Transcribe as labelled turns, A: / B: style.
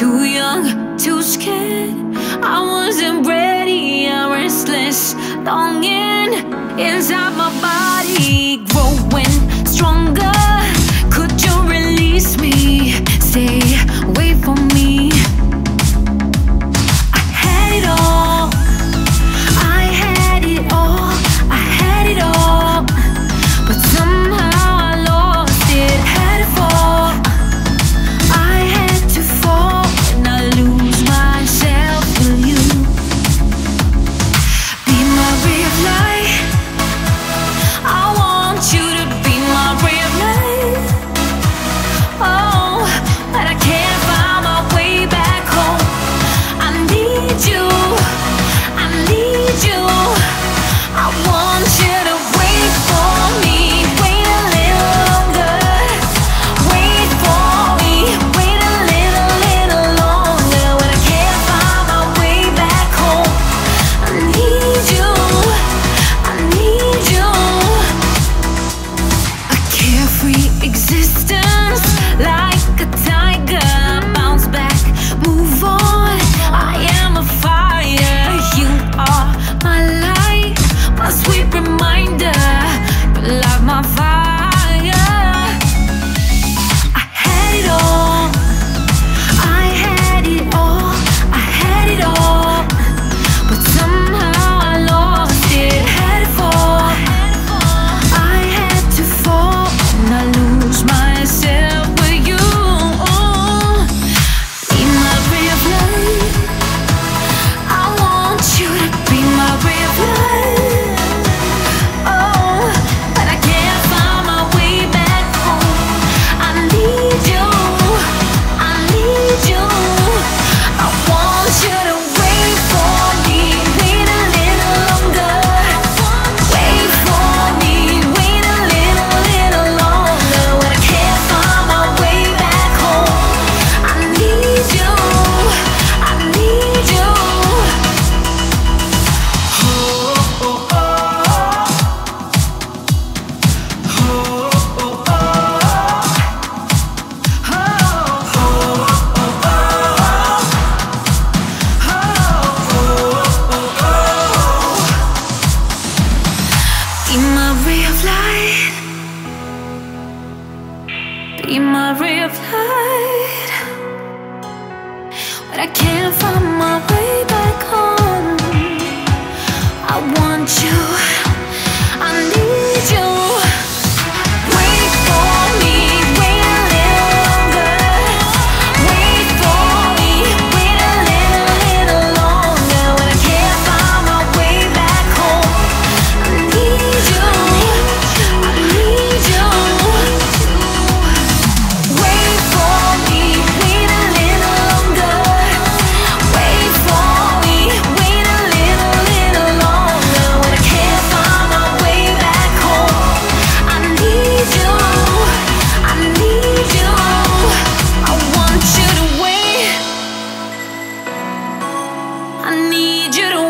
A: Too young, too scared. I wasn't ready, I'm restless, longing inside my body, growing stronger. Could you release me? Stay away from me. I had it all. I had it all. I had it all. But somehow I lost it. Had to fall. I had to fall and I lose myself. Will you be my ray of light? I want you to be my ray of light. Oh, but I can't find my way back home. I need you. I need you. I want you to wait for me. Wait a little longer. Wait for me. Wait a little longer. When I can't find my way back home, I need you. I need you. A carefree existence, like a tiger. Bounce back, move on. I am a fire. You are my light, my sweet reminder. You light my fire. I had it all. I had it all. I had it all. But somehow I lost it. Had to fall. I had to fall and I lose myself with you. Be my ray of light. I want you to be my ray of light. Oh, but I can't find my way back home. I need you. I need you. I want you to wait for me. Wait a little longer. Wait for me. Wait a little longer. When I can't find my way back home, I need you. I need you. Be my ray of light. Be my ray of light. But I can't find my way back home. I want you. I need you. Wait for me. Wait a little longer. Wait for me. Wait a little longer. When I can't find my way back home, I need you. I need you. Wait for me. Wait a little longer. Wait for me. Wait a little longer. When I can't find my way back home, I need you. I need you. I want you to wait. I need you to